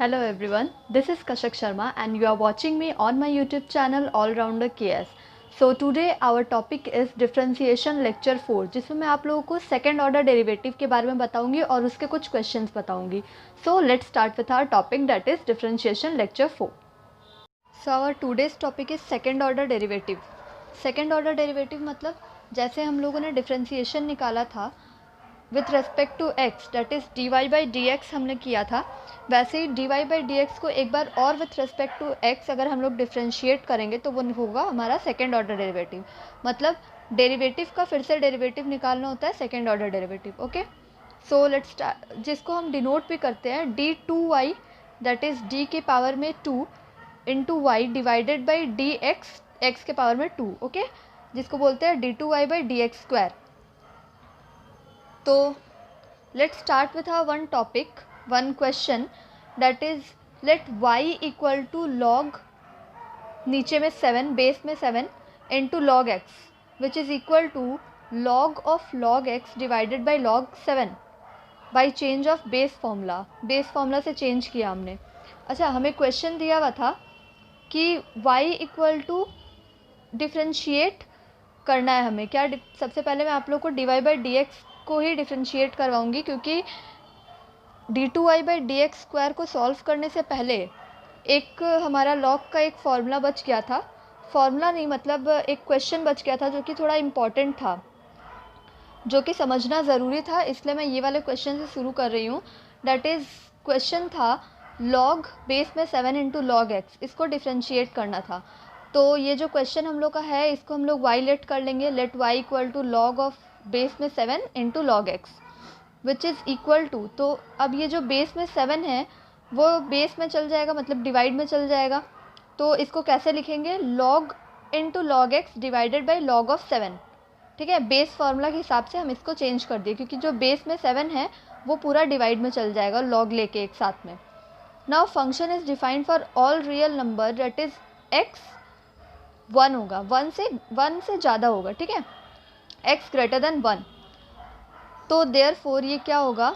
Hello everyone, this is Kashak Sharma and you are watching me on my YouTube channel All Rounder KS. So today our topic is differentiation lecture 4 जिसमें मैं आप लोगों को second order derivative के बारे में बताऊंगी और उसके कुछ क्वेश्चंस बताऊंगी. So let's start with our topic, that is differentiation lecture 4. So our today's topic is second order derivative. Second order derivative मतलब जैसे हम लोगों ने डिफ्रेंसिएशन निकाला था with respect to x, that is d Y by D x हमने किया था, वैसे ही d Y by D x को एक बार और विथ रेस्पेक्ट टू एक्स अगर हम लोग डिफ्रेंशिएट करेंगे तो वो होगा हमारा सेकेंड ऑर्डर डेरिवेटिव. मतलब डेरिवेटिव का फिर से डेरिवेटिव निकालना होता है second order derivative. Okay, so let's start, जिसको हम डिनोट भी करते हैं d two y, that is d के पावर में 2 into y divided by D x, x के पावर में 2. ओके, जिसको बोलते हैं d two Y by D x square. तो let's start with our one topic, one question, that is let y equal to log, नीचे में 7, base में 7 into log x which is equal to log of log x divided by log 7 by change of base formula. Base formula से change किया हमने. अच्छा, हमें question दिया हुआ था कि y इक्वल टू डिफ्रेंशिएट करना है हमें. क्या सबसे पहले मैं आप लोग को D Y by D x को ही डिफ्रेंशिएट करवाऊंगी, क्योंकि D two Y by D x square को सॉल्व करने से पहले एक हमारा लॉग का एक फार्मूला बच गया था. फार्मूला नहीं, मतलब एक क्वेश्चन बच गया था जो कि थोड़ा इम्पॉर्टेंट था, जो कि समझना ज़रूरी था. इसलिए मैं ये वाले क्वेश्चन से शुरू कर रही हूँ. डैट इज़ क्वेश्चन था लॉग बेस में 7 इंटू लॉग एक्स, इसको डिफ्रेंशिएट करना था. तो ये जो क्वेश्चन हम लोग का है इसको हम लोग y लेट कर लेंगे. Let y equal to log of base में 7 into log X which is equal to, तो अब ये जो बेस में 7 है वो बेस में चल जाएगा, मतलब डिवाइड में चल जाएगा. तो इसको कैसे लिखेंगे, log into log x divided by log of 7. ठीक है, बेस फार्मूला के हिसाब से हम इसको चेंज कर दिए, क्योंकि जो बेस में 7 है वो पूरा डिवाइड में चल जाएगा लॉग लेके एक साथ में. Now function is defined for all real number, that is x 1 होगा, 1 से ज़्यादा होगा. ठीक है, x ग्रेटर देन 1. तो देयरफॉर ये क्या होगा,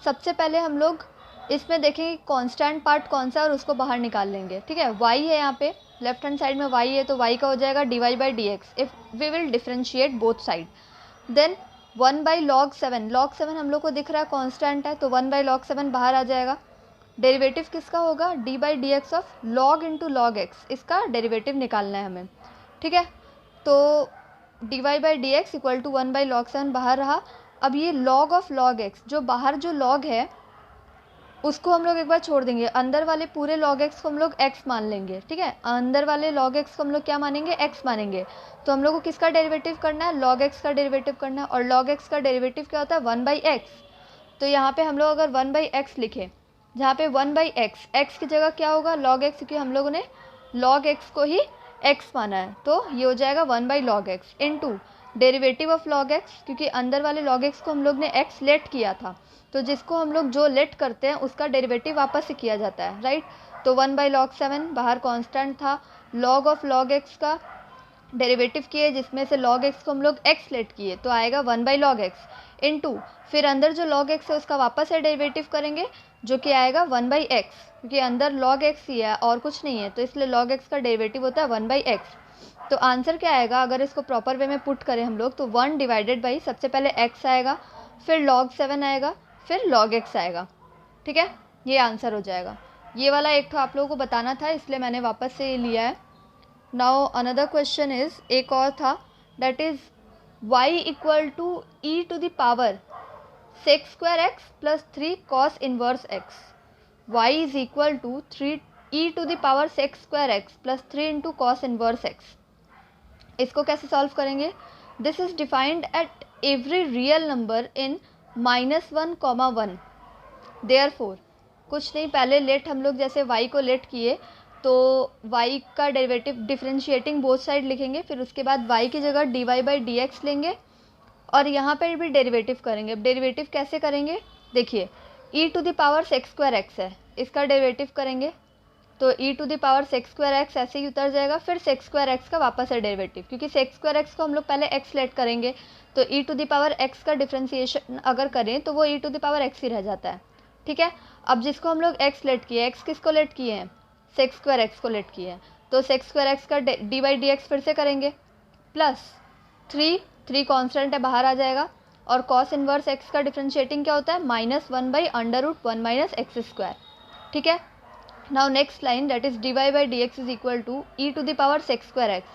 सबसे पहले हम लोग इसमें देखेंगे कांस्टेंट पार्ट कौन सा है और उसको बाहर निकाल लेंगे. ठीक है, y है यहाँ पे, लेफ्ट हैंड साइड में y है, तो y का हो जाएगा D Y by D X if we will differentiate both side. Then 1 by log 7, log 7 हम लोग को दिख रहा है कांस्टेंट है, तो 1 बाई लॉग 7 बाहर आ जाएगा. डेरिवेटिव किसका होगा, D by D X of log into log X, इसका डेरिवेटिव निकालना है हमें. ठीक है, तो D Y by D X equal to 1 by log 7 बाहर रहा. अब ये लॉग ऑफ लॉग एक्स, जो बाहर जो लॉग है उसको हम लोग एक बार छोड़ देंगे, अंदर वाले पूरे लॉग एक्स को हम लोग x मान लेंगे. ठीक है, अंदर वाले लॉग एक्स को हम लोग क्या मानेंगे, x मानेंगे. तो हम लोग को किसका डेरिवेटिव करना है, लॉग एक्स का डेरिवेटिव करना है. और लॉग एक्स का डेरिवेटिव क्या होता है, 1 बाई एक्स. तो यहाँ पे हम लोग अगर 1 बाई एक्स लिखें, जहाँ पे 1 बाई एक्स की जगह क्या होगा, लॉग एक्स, क्योंकि हम लोगों ने लॉग एक्स को ही x माना है, तो ये हो जाएगा 1 by log x into derivative of log x, क्योंकि अंदर वाले लॉग एक्स को हम लोग ने x लेट किया था, तो जिसको हम लोग जो लेट करते हैं उसका डेरिवेटिव वापस से किया जाता है, राइट. तो 1 बाई लॉग 7 बाहर कांस्टेंट था, लॉग ऑफ लॉग एक्स का डेरिवेटिव किए जिसमें से लॉग एक्स को हम लोग x लेट किए, तो आएगा 1 बाई लॉग एक्स इंटू फिर अंदर जो लॉग एक्स है उसका वापस से डेरिवेटिव करेंगे, जो कि आएगा 1 बाई एक्स, क्योंकि अंदर लॉग एक्स ही है और कुछ नहीं है, तो इसलिए लॉग एक्स का डेरिवेटिव होता है 1 बाई एक्स. तो आंसर क्या आएगा, अगर इसको प्रॉपर वे में पुट करें हम लोग, तो 1 डिवाइडेड बाई सबसे पहले x आएगा, फिर log 7 आएगा, फिर log x आएगा. ठीक है, ये आंसर हो जाएगा. ये वाला एक तो आप लोगों को बताना था, इसलिए मैंने वापस से लिया है. नाउ अनदर क्वेश्चन इज़, एक और था, that is y equal to E to the power sec square X plus 3 cos inverse X. y is equal to 3 E to the power sec square X plus 3 into cos inverse X. इसको कैसे solve करेंगे, this is defined at every real number in -1, 1. Therefore कुछ नहीं, पहले late हम लोग जैसे y को लेट किए तो y का डेरिवेटिव डिफ्रेंशिएटिंग बोथ साइड लिखेंगे, फिर उसके बाद y की जगह D Y by D X लेंगे और यहाँ पर भी डेरिवेटिव करेंगे. अब डेरिवेटिव कैसे करेंगे, देखिए e to the power sec square X है, इसका डेरिवेटिव करेंगे तो e to the power sec square X ऐसे ही उतर जाएगा. फिर सेक स्क्वायर एक्स का वापस है डेरिवेटिव, क्योंकि सेक स्क्वायर एक्स को हम लोग पहले x लेट करेंगे, तो e to the power x का डिफ्रेंसिएशन अगर करें तो वो e to the power x ही रह जाता है. ठीक है। अब जिसको हम लोग x लेट किए, x किसको लेट किए हैं, सेक स्क्वायर x को लेट किए हैं, तो सेक स्क्वायर x का डी बाई डी एक्स फिर से करेंगे, प्लस 3 कॉन्स्टेंट है बाहर आ जाएगा, और कॉस इन्वर्स x का डिफ्रेंशिएटिंग क्या होता है, -1/√1 माइनस एक्स स्क्वायर। ठीक है। Now next line that is D Y by D X is equal to E to the power sec square X.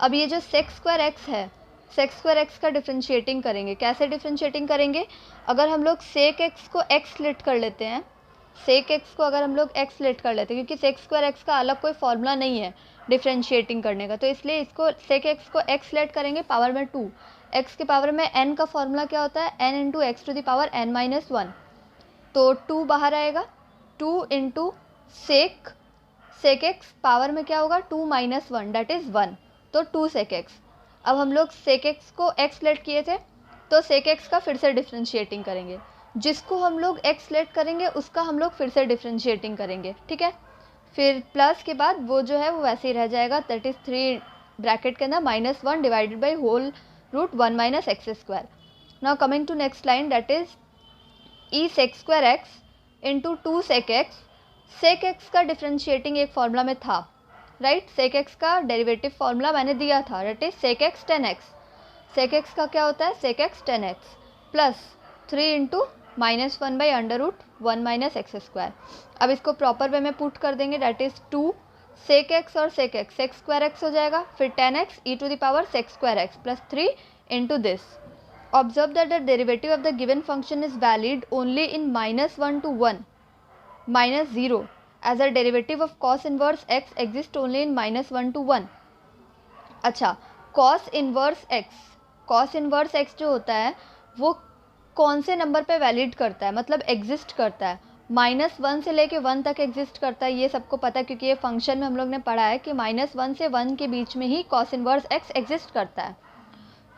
अब ये जो सेक स्क्वायर एक्स है, सेक स्क्वायर एक्स का डिफ्रेंशिएटिंग करेंगे। कैसे डिफ्रेंशिएटिंग करेंगे, अगर हम लोग सेक एक्स को एक्स लेट कर लेते हैं, सेक एक्स को अगर हम लोग एक्स लेट कर लेते हैं, क्योंकि सेक स्क्वायर एक्स का अलग कोई फॉर्मूला नहीं है डिफ्रेंशिएटिंग करने का, तो इसलिए इसको सेक एक्स को एक्स लेट करेंगे पावर में 2। एक्स के पावर में एन का फॉर्मूला क्या होता है, N into X to the power N minus 1, तो 2 बाहर आएगा, 2 इंटू सेक एक्स पावर में क्या होगा, 2 माइनस 1 दैट इज़ 1, तो 2 सेक एक्स। अब हम लोग सेक एक्स को एक्स लेट किए थे, तो सेक एक्स का फिर से डिफ्रेंशिएटिंग करेंगे, जिसको हम लोग एक्स लेट करेंगे उसका हम लोग फिर से डिफ्रेंशिएटिंग करेंगे। ठीक है। फिर प्लस के बाद वो जो है वो वैसे ही रह जाएगा, दैट इज़ 3 ब्रैकेट के अंदर -1 divided by whole root 1 minus X square. Now coming to next line that is E sec square X into 2 sec X. Sec X का डिफ्रेंशिएटिंग एक फॉर्मूला में था, राइट। सेक एक्स का derivative formula मैंने दिया था, that is sec X 10x। Sec X का क्या होता है, sec X 10x plus 3 into -1/√1 minus X square. अब इसको प्रॉपर वे में पुट कर देंगे, दैट इज़ 2 सेक एक्स और सेक स्क्वायर एक्स हो जाएगा, फिर 10x E to the power sec square X plus 3 into this. Observe that the derivative of the given function is valid only in -1 to 1 -0 as a derivative of cos inverse X exist only in -1 to 1। अच्छा, cos inverse x जो होता है वो कौन से number पे valid करता है, मतलब एग्जिस्ट करता है, -1 से लेके 1 तक एग्जिस्ट करता है, ये सबको पता है, क्योंकि ये फंक्शन में हम लोग ने पढ़ा है कि -1 से 1 के बीच में ही कॉस इनवर्स एक्स एग्जिस्ट करता है।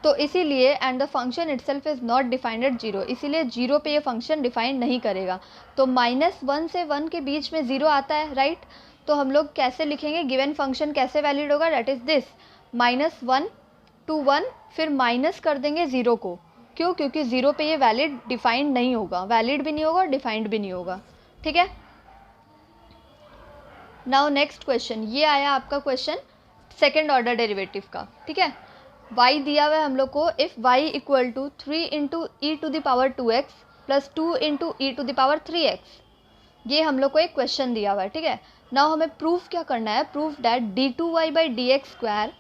तो इसीलिए and the function itself is not defined at 0, इसीलिए 0 पे ये फंक्शन डिफाइन नहीं करेगा। तो -1 से 1 के बीच में 0 आता है, राइट। तो हम लोग कैसे लिखेंगे, गिवन फंक्शन कैसे वैलिड होगा, दैट इज़ दिस -1 to 1, फिर माइनस कर देंगे 0 को। क्यों, क्योंकि 0 पे ये वैलिड डिफाइंड नहीं होगा, वैलिड भी नहीं होगा, डिफाइंड भी नहीं होगा। ठीक है। नाउ नेक्स्ट क्वेश्चन, ये आया आपका क्वेश्चन सेकेंड ऑर्डर डेरिवेटिव का। ठीक है। y दिया हुआ है हम लोग को, if y equal to 3 into E to the power 2x plus 2 into E to the power 3x, ये हम लोग को एक क्वेश्चन दिया हुआ है। ठीक है। नाउ हमें प्रूफ क्या करना है, proof that d2y by D x square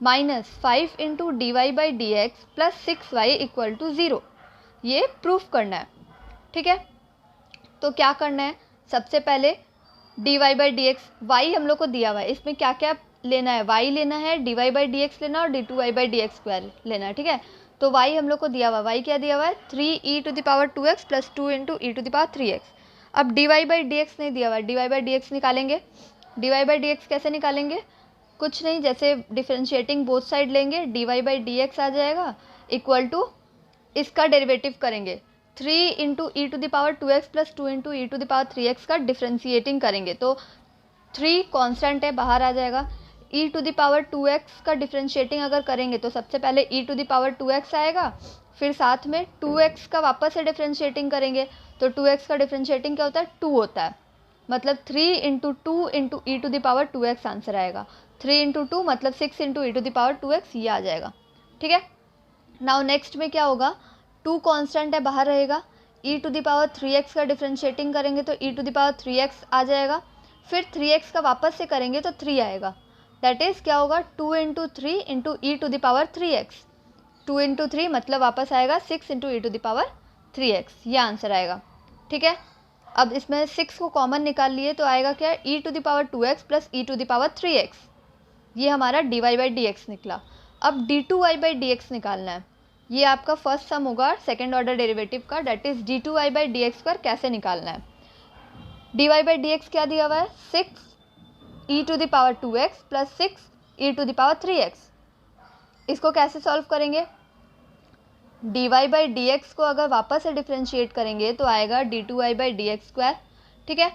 -5 into D Y by D X plus 6y equal to 0, ये प्रूफ करना है। ठीक है। तो क्या करना है, सबसे पहले D Y by D X, Y हम लोग को दिया हुआ है, इसमें क्या क्या लेना है, y लेना है, D Y by D X लेना और d2y by D x square लेना है। ठीक है। तो y हम लोग को दिया हुआ है, y क्या दिया हुआ है, 3e to the power 2x plus 2 into E to the power 3x। अब d Y by D x नहीं दिया हुआ है, D Y by D x निकालेंगे। D Y by D x कैसे निकालेंगे, कुछ नहीं, जैसे डिफ्रेंशिएटिंग बोथ साइड लेंगे, d Y by D x आ जाएगा इक्वल टू, इसका डेरिवेटिव करेंगे 3 into E to the power 2x plus 2 into E to the power 3x का डिफ्रेंशिएटिंग करेंगे, तो 3 कॉन्स्टेंट है बाहर आ जाएगा। ई टू द पावर 2x का डिफ्रेंशिएटिंग अगर करेंगे तो सबसे पहले ई टू द पावर 2x आएगा, फिर साथ में 2x का वापस से डिफ्रेंशिएटिंग करेंगे, तो 2x का डिफ्रेंशिएटिंग क्या होता है, 2 होता है, मतलब 3 into 2 into E to the power 2x answer आएगा। 3 इंटू 2 मतलब 6 into E to the power 2x, ये आ जाएगा। ठीक है। नाउ नेक्स्ट में क्या होगा, 2 कांस्टेंट है बाहर रहेगा, ई टू द पावर 3x का डिफ्रेंशिएटिंग करेंगे तो ई टू द पावर 3x आ जाएगा, फिर 3x का वापस से करेंगे तो 3 आएगा, दैट इज़ क्या होगा 2 into 3 into E to the power 3x। 2 into 3 मतलब वापस आएगा 6 into E to the power 3x, ये आंसर आएगा। ठीक है। अब इसमें 6 को कॉमन निकाल लिए तो आएगा क्या, e to the power 2x plus e to the power 3x, ये हमारा d Y by D x निकला। अब d2y बाई डी एक्स निकालना है, ये आपका फर्स्ट सम होगा सेकेंड ऑर्डर डेरिवेटिव का, that is d2y by D x square कैसे निकालना है। D Y by D x क्या दिया हुआ है, 6 e to the power 2x plus 6 e to the power 3x। इसको कैसे सॉल्व करेंगे, d Y by D x को अगर वापस से डिफ्रेंशिएट करेंगे तो आएगा d2y by D x square. ठीक है।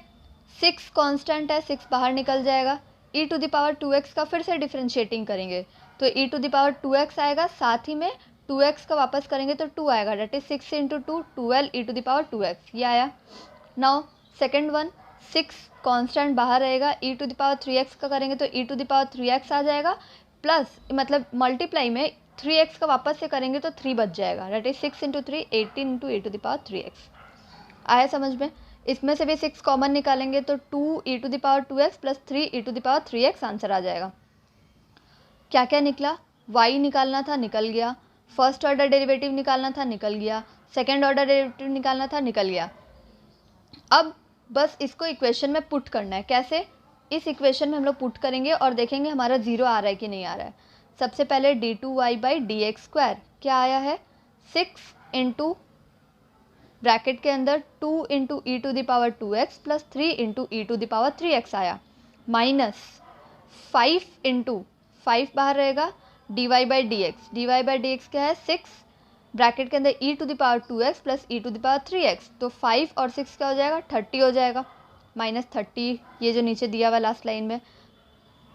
6 कांस्टेंट है, 6 बाहर निकल जाएगा, ई टू द पावर 2x का फिर से डिफ्रेंशिएटिंग करेंगे तो ई टू द पावर 2x आएगा, साथ ही में 2x का वापस करेंगे तो 2 आएगा, that is 6 into 2 12 E to the power 2x, ये आया। नाउ सेकेंड वन, 6 कांस्टेंट बाहर रहेगा, e⁻³ का करेंगे तो e⁻³ आ जाएगा, प्लस मतलब मल्टीप्लाई में 3x का वापस से करेंगे तो 3 बच जाएगा, दैट इज 6 × 3 18 × e⁻³ आया समझ में। इसमें से भी 6 कॉमन निकालेंगे तो 2e⁻² प्लस 3e⁻³ आंसर आ जाएगा। क्या क्या निकला, y निकालना था निकल गया, फर्स्ट ऑर्डर डेरिवेटिव निकालना था निकल गया, सेकेंड ऑर्डर डेरिवेटिव निकालना था निकल गया। अब बस इसको इक्वेशन में पुट करना है। कैसे, इस इक्वेशन में हम लोग पुट करेंगे और देखेंगे हमारा 0 आ रहा है कि नहीं आ रहा है। सबसे पहले d2y/dx² क्या आया है, 6 इंटू ब्रैकेट के अंदर 2 × e⁻² प्लस 3 × e⁻³ आया, माइनस 5 इंटू 5 बाहर रहेगा dy/dx, dy/dx क्या है 6 ब्रैकेट के अंदर e⁻² प्लस e⁻³ तो 5 और 6 क्या हो जाएगा 30 हो जाएगा, -30 ये जो नीचे दिया हुआ लास्ट लाइन में,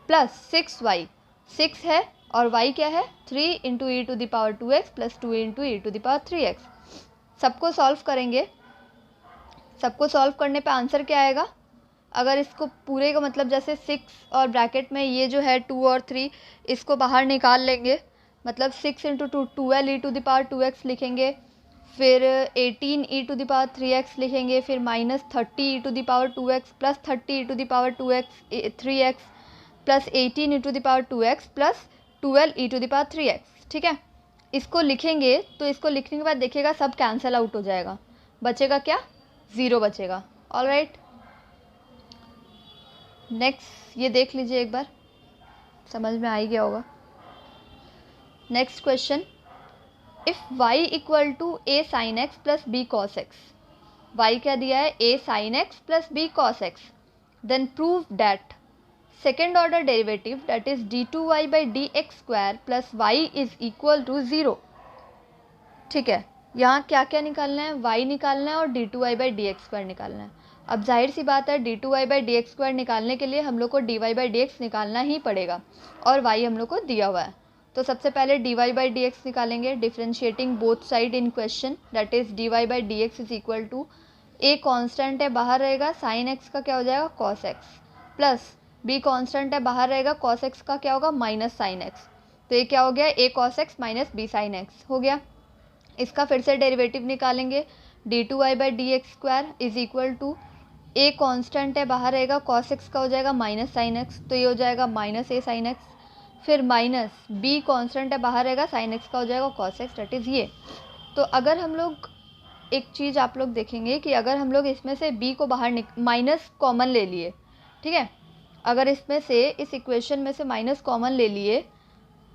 प्लस 6y, 6 है और y क्या है 3 × e⁻² प्लस 2 × e⁻³ सबको सॉल्व करेंगे। सबको सॉल्व करने पे आंसर क्या आएगा, अगर इसको पूरे का मतलब जैसे 6 और ब्रैकेट में ये जो है 2 और 3 इसको बाहर निकाल लेंगे, मतलब 6 × 2 12 e⁻² लिखेंगे, फिर 18 e⁻³ लिखेंगे, फिर -30 e⁻² plus 30 e⁻³ plus 18 e⁻² plus 12 e⁻³। ठीक है, इसको लिखेंगे तो इसको लिखने के बाद देखिएगा सब कैंसिल आउट हो जाएगा, बचेगा क्या 0 बचेगा। ऑलराइट, नेक्स्ट ये देख लीजिए एक बार, समझ में आ ही गया होगा। Next question, if y equal to a sin x plus b cos x, y क्या दिया है a sin x plus b cos x, then prove that second order derivative that is d2y/dx² plus y is equal to 0। ठीक है, यहाँ क्या क्या निकालना है, y निकालना है और d2y/dx² निकालना है। अब जाहिर सी बात है d2y/dx² निकालने के लिए हम लोग को dy/dx निकालना ही पड़ेगा और y हम लोग को दिया हुआ है। तो सबसे पहले dy/dx निकालेंगे, differentiating both side in question, that is dy/dx is equal to a constant है बाहर रहेगा sin x का क्या हो जाएगा cos x, plus b constant है बाहर रहेगा cos x का क्या होगा माइनस sin x, तो ये क्या हो गया a cos x minus b sin x हो गया। इसका फिर से डेरिवेटिव निकालेंगे, d2y/dx² is equal to a constant है बाहर रहेगा cos x का हो जाएगा माइनस sin x, तो ये हो जाएगा माइनस a sin x, फिर माइनस b कांस्टेंट है बाहर रहेगा sin x का हो जाएगा cos x, दैट इज़ ये। तो अगर हम लोग एक चीज़ आप लोग देखेंगे कि अगर हम लोग इसमें से b को बाहर माइनस कॉमन ले लिए, ठीक है, अगर इसमें से इस इक्वेशन में से माइनस कॉमन ले लिए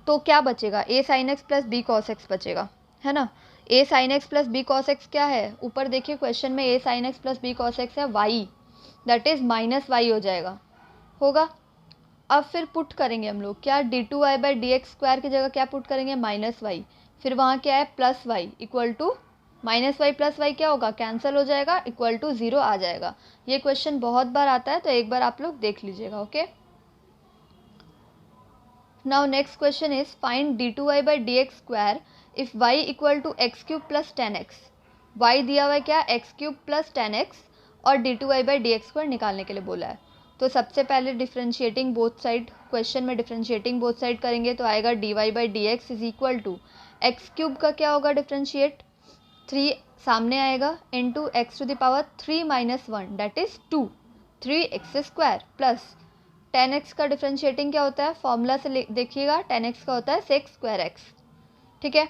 तो क्या बचेगा a sin x plus b cos x बचेगा, है ना। a sin x plus b cos x क्या है, ऊपर देखिए क्वेश्चन में a sin x plus b cos x है y, दैट इज़ -y हो जाएगा, होगा। अब फिर पुट करेंगे हम लोग क्या, d2y/dx² की जगह क्या पुट करेंगे -y, फिर वहाँ क्या है plus y equal to -y plus y क्या होगा कैंसिल हो जाएगा, इक्वल टू 0 आ जाएगा। ये क्वेश्चन बहुत बार आता है तो एक बार आप लोग देख लीजिएगा। Okay, now next question is find d2y/dx² if y equal to x³ plus 10x। y दिया हुआ है क्या x³ प्लस 10x और d2y/dx² निकालने के लिए बोला है। तो सबसे पहले डिफ्रेंशिएटिंग बोथ साइड, क्वेश्चन में डिफ्रेंशिएटिंग बोथ साइड करेंगे तो आएगा dy/dx is equal to x³ का क्या होगा डिफ्रेंशिएट 3 सामने आएगा into x⁻³ - 1 that is 2 3x² plus 10x का डिफ्रेंशिएटिंग क्या होता है फॉर्मूला से देखिएगा 10x का होता है sec²x। ठीक है,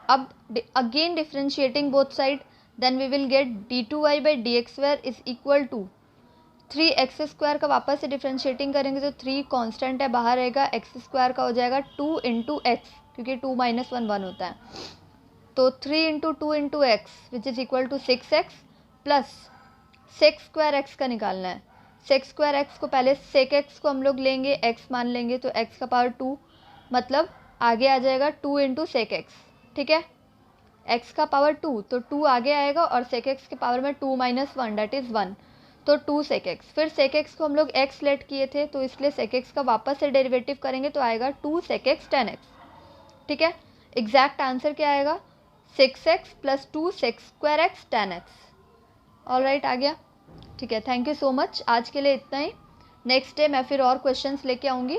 अब again differentiating both side, then we will get d2y/dx² is equal to 3x² का वापस से डिफ्रेंशिएटिंग करेंगे तो 3 कांस्टेंट है बाहर रहेगा, x² का हो जाएगा 2 × x, क्योंकि 2 - 1 1 होता है, तो 3 × 2 × x which is equal to 6x plus sec²x का निकालना है। sec²x को पहले sec x को हम लोग लेंगे x मान लेंगे तो x का पावर 2, मतलब आगे आ जाएगा 2 × sec x। ठीक है, x का पावर 2 तो 2 आगे आएगा और sec x के पावर में 2 - 1 दैट इज़ 1, तो 2 sec x। फिर sec x को हम लोग x लेट किए थे तो इसलिए sec x का वापस से डेरिवेटिव करेंगे तो आएगा 2 sec x 10x। ठीक है, एग्जैक्ट आंसर क्या आएगा 6x plus 2 sec²x 10x। Alright, आ गया। ठीक है, थैंक यू सो मच। आज के लिए इतना ही। नेक्स्ट डे मैं फिर और क्वेश्चंस लेके आऊँगी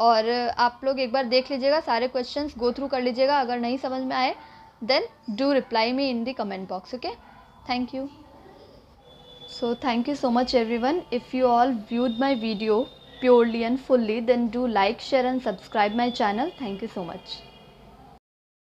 और आप लोग एक बार देख लीजिएगा, सारे क्वेश्चंस गो थ्रू कर लीजिएगा। अगर नहीं समझ में आए then do reply me in the comment box. Okay, thank you. So thank you so much everyone. If you all viewed my video purely and fully, then do like, share and subscribe my channel. Thank you so much.